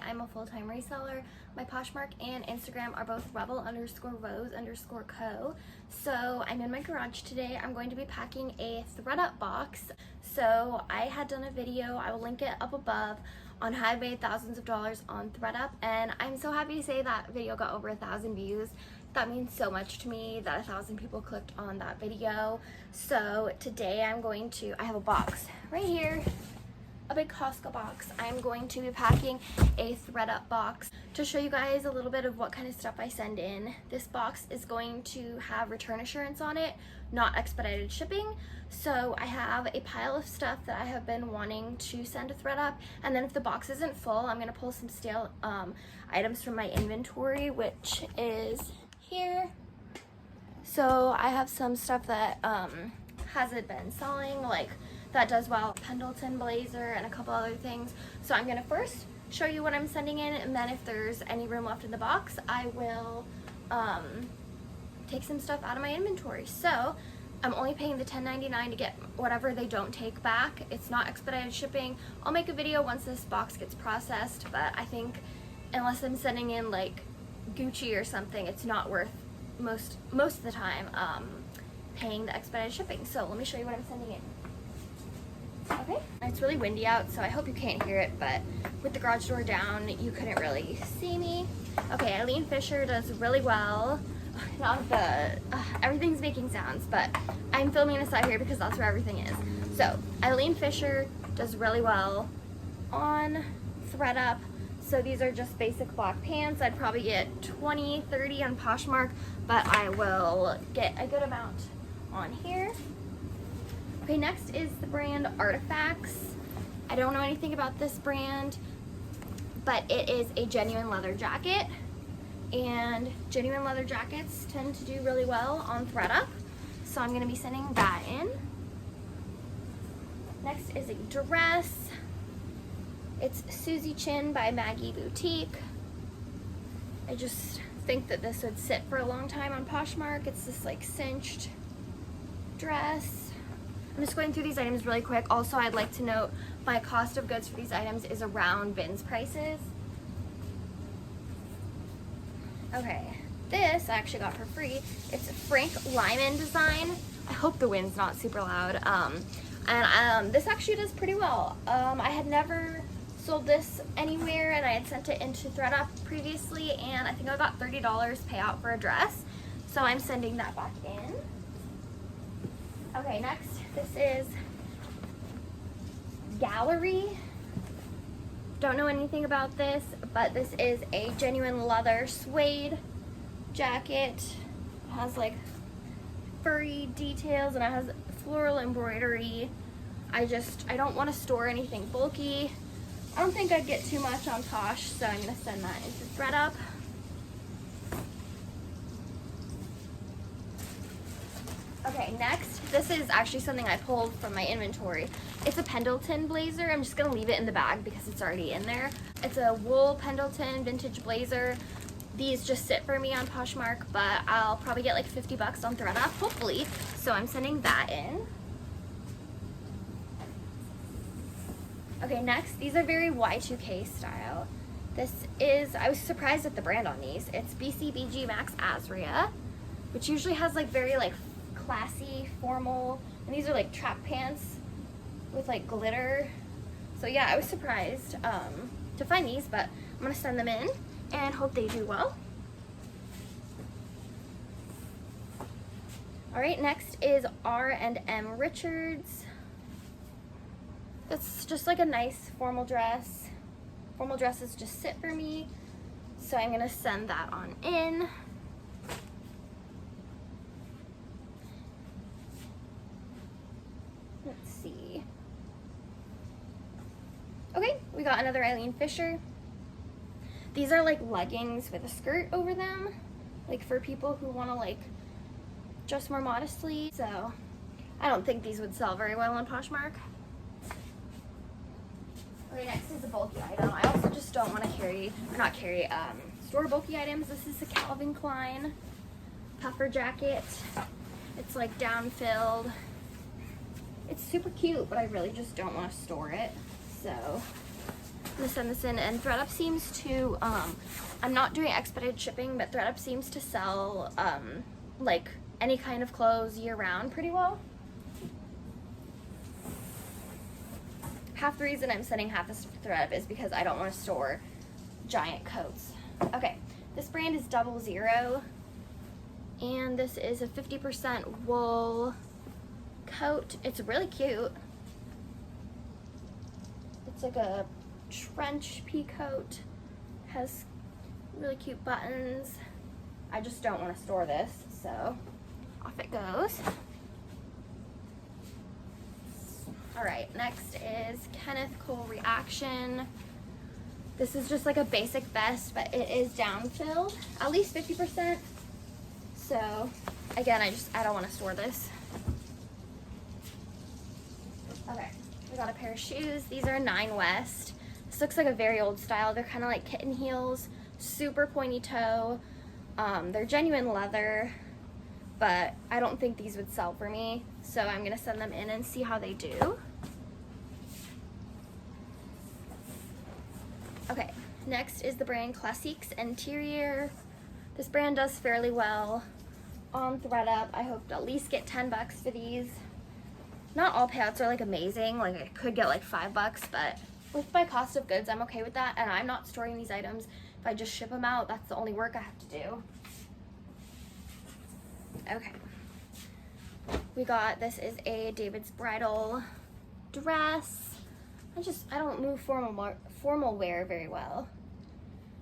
I'm a full-time reseller. My Poshmark and Instagram are both rebel_rose_co. So I'm in my garage today. I'm going to be packing a Thredup box. So I had done a video, I will link it up above, on how I made thousands of dollars on Thredup, and I'm so happy to say that video got over 1,000 views. That means so much to me that 1,000 people clicked on that video. So today I have a box right here, a big Costco box. I'm going to be packing a Thredup box to show you guys a little bit of what kind of stuff I send in. This box is going to have return assurance on it, not expedited shipping. So I have a pile of stuff that I have been wanting to send to Thredup, and then if the box isn't full, I'm gonna pull some stale items from my inventory, which is here. So I have some stuff that hasn't been selling, like that does well, Pendleton blazer and a couple other things. So I'm gonna first show you what I'm sending in, and then if there's any room left in the box, I will take some stuff out of my inventory. So I'm only paying the $10.99 to get whatever they don't take back. It's not expedited shipping. I'll make a video once this box gets processed, but I think unless I'm sending in like Gucci or something, it's not worth most of the time paying the expedited shipping. So let me show you what I'm sending in. Okay, it's really windy out, so I hope you can't hear it, but with the garage door down, you couldn't really see me. Okay, Eileen Fisher does really well. Everything's making sounds, but I'm filming this out here because that's where everything is. So, Eileen Fisher does really well on Thredup. So these are just basic black pants. I'd probably get 20, 30 on Poshmark, but I will get a good amount on here. Okay, next is the brand Artifacts. I don't know anything about this brand, but it is a genuine leather jacket, and genuine leather jackets tend to do really well on Thredup, so I'm gonna be sending that in. Next is a dress. It's Susie Chin by Maggie Boutique. I just think that this would sit for a long time on Poshmark. It's this like cinched dress. I'm just going through these items really quick. Also, I'd like to note my cost of goods for these items is around bins prices. Okay, this I actually got for free. It's Frank Lyman design. I hope the wind's not super loud. This actually does pretty well. I had never sold this anywhere, and I had sent it into Thredup previously, and I think I got $30 payout for a dress. So I'm sending that back in. Okay, next, this is Gallery. Don't know anything about this, but this is a genuine leather suede jacket. It has like furry details, and it has floral embroidery. I don't want to store anything bulky. I don't think I'd get too much on Posh, so I'm gonna send that into Thredup. Okay, next, this is actually something I pulled from my inventory. It's a Pendleton blazer. I'm just gonna leave it in the bag because it's already in there. It's a wool Pendleton vintage blazer. These just sit for me on Poshmark, but I'll probably get like 50 bucks on Thredup, hopefully. So I'm sending that in. Okay, next, these are very Y2K style. I was surprised at the brand on these. It's BCBG Max Azria, which usually has like very like classy, formal, and these are like track pants with like glitter. So yeah, I was surprised to find these, but I'm gonna send them in and hope they do well. All right, next is R&M Richards. It's just like a nice formal dress. Formal dresses just sit for me, so I'm gonna send that on in. Let's see. Okay, we got another Eileen Fisher. These are like leggings with a skirt over them, like for people who want to like dress more modestly. So I don't think these would sell very well on Poshmark. Okay, next is a bulky item. I also just don't want to store bulky items. This is a Calvin Klein puffer jacket. It's like down-filled. It's super cute, but I really just don't want to store it. So gonna send this in, and Thredup seems to, I'm not doing expedited shipping, but Thredup seems to sell, like, any kind of clothes year-round pretty well. Half the reason I'm sending half this to Thredup is because I don't want to store giant coats. Okay, this brand is 00, and this is a 50% wool coat. It's really cute. It's like a trench pea coat, has really cute buttons. I just don't want to store this, so off it goes. All right, next is Kenneth Cole Reaction. This is just like a basic vest, but it is down-filled, at least 50%. So again, I don't want to store this. Okay, we got a pair of shoes. These are 9 West. This looks like a very old style. They're kind of like kitten heels, super pointy toe. They're genuine leather, but I don't think these would sell for me. So I'm gonna send them in and see how they do. Okay, next is the brand Classiques Interior. This brand does fairly well on Thredup. I hope to at least get 10 bucks for these. Not all payouts are like amazing, like I could get like 5 bucks, but with my cost of goods, I'm okay with that, and I'm not storing these items. If I just ship them out, that's the only work I have to do. Okay. We got, this is a David's Bridal dress. I don't move formal wear very well.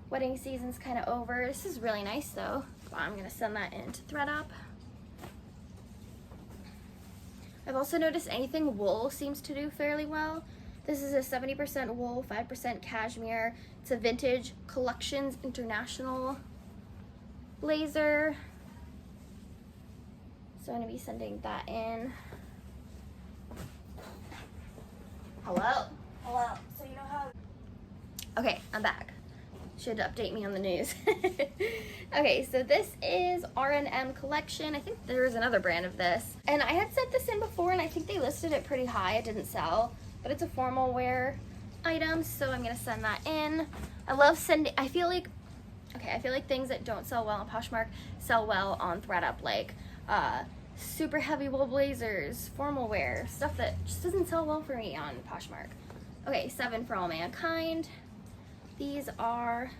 Wedding season's kind of over. This is really nice though. I'm gonna send that into Thredup. I've also noticed anything wool seems to do fairly well. This is a 70% wool, 5% cashmere. It's a Vintage Collections International blazer. So I'm gonna be sending that in. Hello? Hello. So you know how... Okay, I'm back. Should update me on the news. Okay, so this is R&M Collection. I think there's another brand of this. And I had sent this in before, and I think they listed it pretty high. It didn't sell, but it's a formal wear item, so I'm gonna send that in. I love sending, I feel like things that don't sell well on Poshmark sell well on Thredup, like super heavy wool blazers, formal wear, stuff that just doesn't sell well for me on Poshmark. Okay, 7 for All Mankind. These are,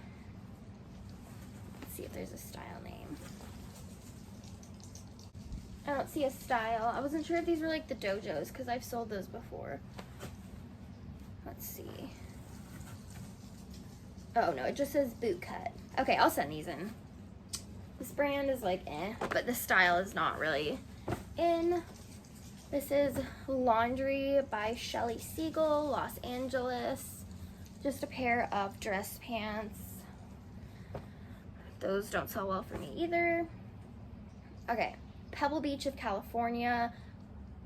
let's see if there's a style name. I don't see a style. I wasn't sure if these were like the dojos because I've sold those before. Let's see. Oh no, it just says boot cut. Okay, I'll send these in. This brand is like but this style is not really in. This is Laundry by Shelly Siegel, Los Angeles. Just a pair of dress pants. Those don't sell well for me either. Okay, Pebble Beach of California,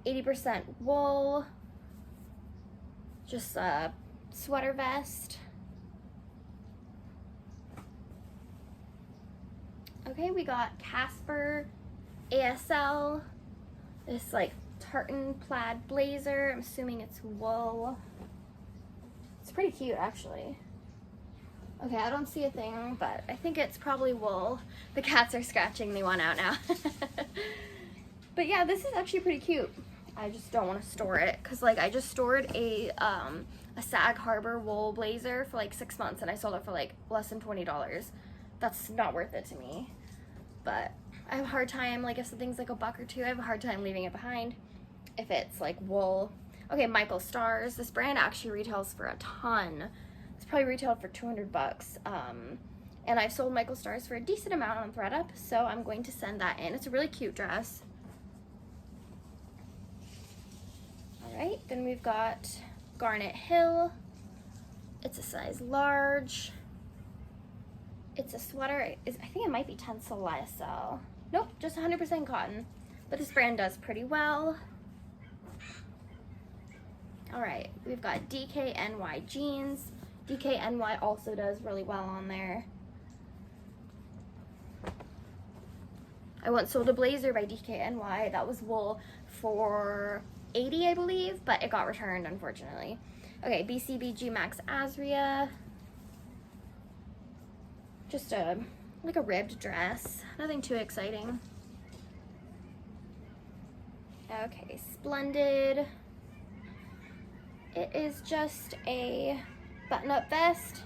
80% wool. Just a sweater vest. Okay, we got Casper ASL. This like tartan plaid blazer. I'm assuming it's wool. It's pretty cute actually. Okay, I don't see a thing, but I think it's probably wool. The cats are scratching the one out now. But yeah, this is actually pretty cute. I just don't want to store it because like I just stored a Sag Harbor wool blazer for like 6 months and I sold it for like less than $20. That's not worth it to me. But I have a hard time, like if something's like a buck or two, I have a hard time leaving it behind if it's like wool. Okay, Michael Stars. This brand actually retails for a ton. It's probably retailed for 200 bucks. And I've sold Michael Stars for a decent amount on Thredup, so I'm going to send that in. It's a really cute dress. All right, then we've got Garnet Hill. It's a size large. It's a sweater. I think it might be Tencel YSL. Nope, just 100% cotton. But this brand does pretty well. All right, we've got DKNY jeans. DKNY also does really well on there. I once sold a blazer by DKNY that was wool for $80, I believe, but it got returned, unfortunately. Okay, BCBG Max Azria. Just like a ribbed dress. Nothing too exciting. Okay, Splendid. It is just a button-up vest.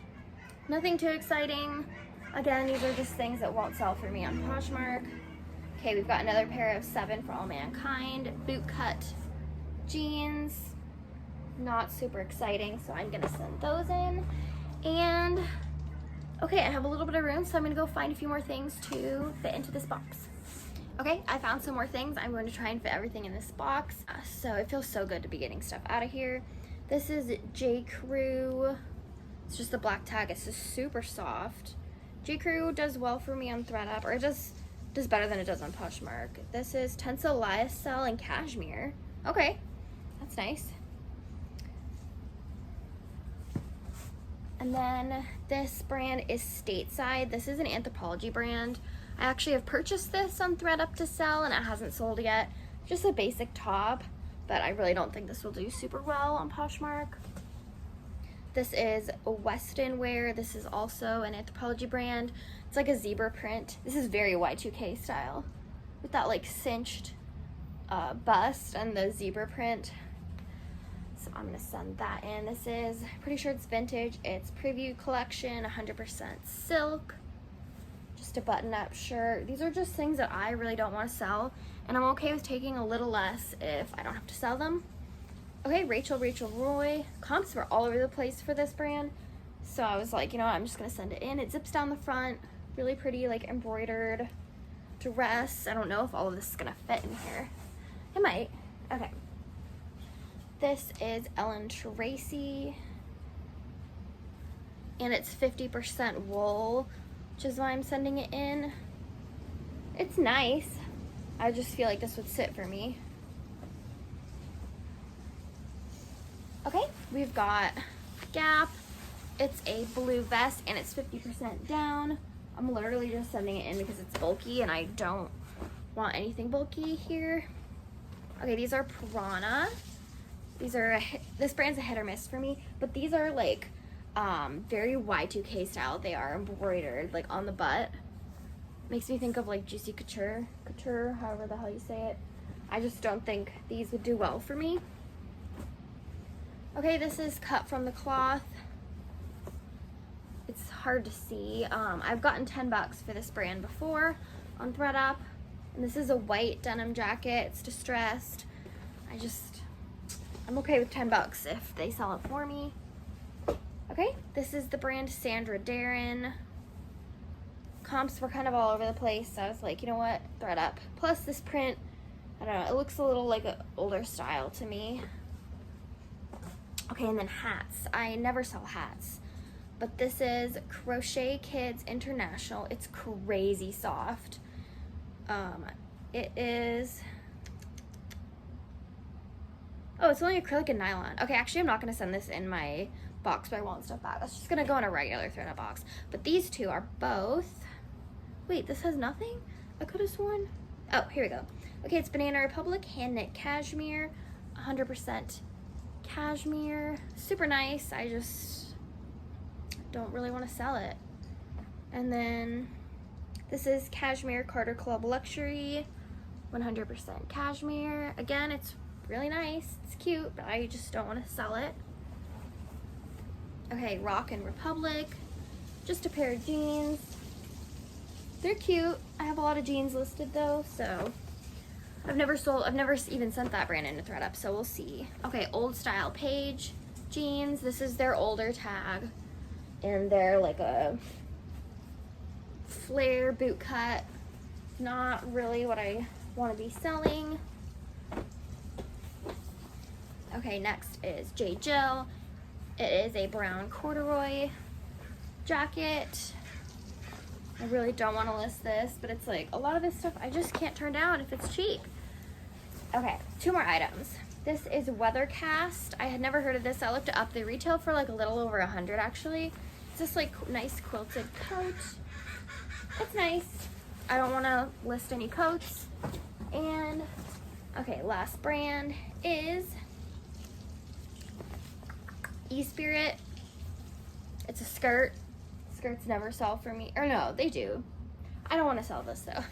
Nothing too exciting. Again, these are just things that won't sell for me on Poshmark. Okay, we've got another pair of 7 for All Mankind. Bootcut jeans. Not super exciting, so I'm gonna send those in. And, okay, I have a little bit of room, so I'm gonna go find a few more things to fit into this box. Okay, I found some more things. I'm going to try and fit everything in this box. So it feels so good to be getting stuff out of here. This is J. Crew. It's just the black tag. It's just super soft. J. Crew does well for me on Thredup, or it does better than it does on Poshmark. This is Tencel Lyocell and Cashmere. Okay, that's nice. And then this brand is Stateside. This is an Anthropologie brand. I actually have purchased this on Thredup to sell, and it hasn't sold yet. Just a basic top, but I really don't think this will do super well on Poshmark. This is a Weston wear. This is also an Anthropologie brand. It's like a zebra print. This is very Y2K style with that like cinched bust and the zebra print. So I'm gonna send that in. This is, pretty sure it's vintage. It's Preview Collection, 100% silk. Just a button-up shirt. These are just things that I really don't want to sell, and I'm okay with taking a little less if I don't have to sell them. Okay, Rachel Roy. Comps were all over the place for this brand, so I was like, you know what, I'm just gonna send it in. It zips down the front, really pretty, like embroidered dress. I don't know if all of this is gonna fit in here. It might. Okay. This is Ellen Tracy, and it's 50% wool, which is why I'm sending it in. It's nice. I just feel like this would sit for me. Okay, we've got Gap. It's a blue vest and it's 50% down. I'm literally just sending it in because it's bulky and I don't want anything bulky here. Okay, these are Piranha. This brand's a hit or miss for me, but these are like very Y2K style. They are embroidered like on the butt. Makes me think of like Juicy Couture, however the hell you say it. I just don't think these would do well for me. Okay, this is cut from the cloth. It's hard to see. I've gotten $10 for this brand before on Thredup, and this is a white denim jacket. It's distressed. I'm okay with $10 if they sell it for me. Okay, this is the brand Sandra Darren. Comps were kind of all over the place, so I was like, you know what, Thredup. Plus this print, I don't know, it looks a little like an older style to me. Okay, and then hats. I never sell hats, but this is Crochet Kids International. It's crazy soft. It is, oh, it's only acrylic and nylon. Okay, actually I'm not gonna send this in my box where I want stuff back. That's just gonna go in a regular Thredup box. But these two are both, wait, this has nothing? I could have sworn, oh, here we go. Okay, it's Banana Republic hand knit cashmere, 100% cashmere, super nice. I just don't really want to sell it. And then this is Cashmere Carter Club Luxury, 100% cashmere. Again, it's really nice, it's cute, but I just don't want to sell it. Okay, Rock and Republic, just a pair of jeans. They're cute. I have a lot of jeans listed though, so I've never even sent that brand into Thredup, so we'll see. Okay, Old Style Page jeans. This is their older tag, and they're like a flare boot cut. Not really what I want to be selling. Okay, next is J. Jill. It is a brown corduroy jacket. I really don't want to list this, but it's like a lot of this stuff I just can't turn down if it's cheap. Okay, 2 more items. This is Weathercast. I had never heard of this. I looked it up. They retail for like a little over $100 actually. It's this like nice quilted coat. It's nice. I don't want to list any coats. And Okay, last brand is E-Spirit. It's a skirt. Skirts never sell for me. Or no, they do. I don't want to sell this though.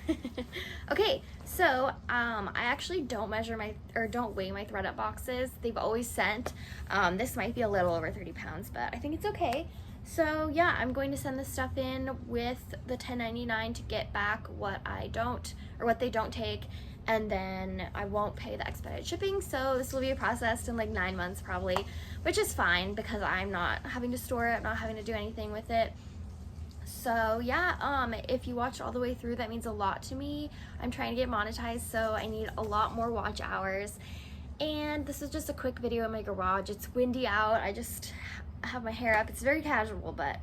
Okay, so I actually don't weigh my Thredup boxes. They've always sent. This might be a little over 30 pounds, but I think it's okay. So yeah, I'm going to send this stuff in with the $10.99 to get back what they don't take, and then I won't pay the expedited shipping. So this will be processed in like 9 months probably, which is fine because I'm not having to store it, I'm not having to do anything with it. So yeah, if you watched all the way through, that means a lot to me. I'm trying to get monetized, so I need a lot more watch hours. And this is just a quick video in my garage. It's windy out. I just have my hair up. It's very casual, but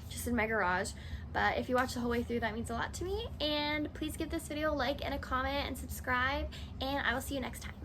just in my garage. But if you watch the whole way through, that means a lot to me. And please give this video a like and a comment and subscribe, and I will see you next time.